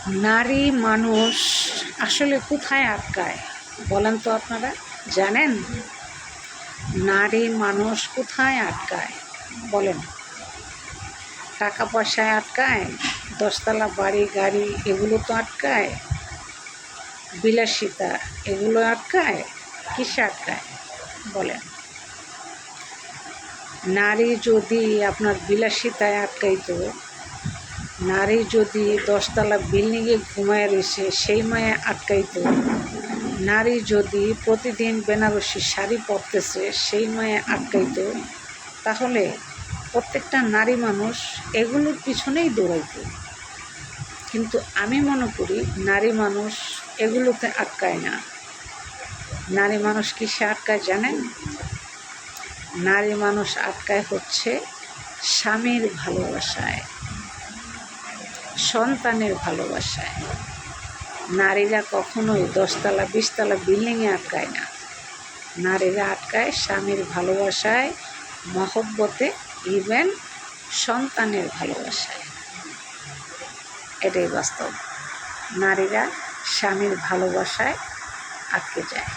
নারী মানুষ আসলে কোথায় আটকায় বলেন তো? আপনারা জানেন নারী মানুষ কোথায় আটকায় বলেন? টাকা পয়সায় আটকায়, দশতলা বাড়ি গাড়ি এগুলো তো আটকায়, বিলাসিতা এগুলো আটকায়, কিসে আটকায় বলেন? নারী যদি আপনার বিলাসিতায় আটকাইতো, নারী যদি দশতলা বিল্ডিংয়ে ঘুমায় রয়েছে সেই মায়ে আটকাইতো, নারী যদি প্রতিদিন বেনারসি শাড়ি পরতেছে সেই মায়ে আটকাইতো, তাহলে প্রত্যেকটা নারী মানুষ এগুলোর পিছনেই দৌড়াইতো। কিন্তু আমি মনে করি নারী মানুষ এগুলোতে আটকায় না। নারী মানুষ কিসে আটকায় জানেন? নারী মানুষ আটকায় হচ্ছে স্বামীর ভালোবাসায়, সন্তানের ভালোবাসায়। নারীরা কখনোই দশতলা বিশতলা বিল্ডিংয়ে আটকায় না। নারীরা আটকায় স্বামীর ভালোবাসায়, মহব্বতে, ইভেন সন্তানের ভালোবাসায়। এটাই বাস্তব। নারীরা স্বামীর ভালোবাসায় আটকে যায়।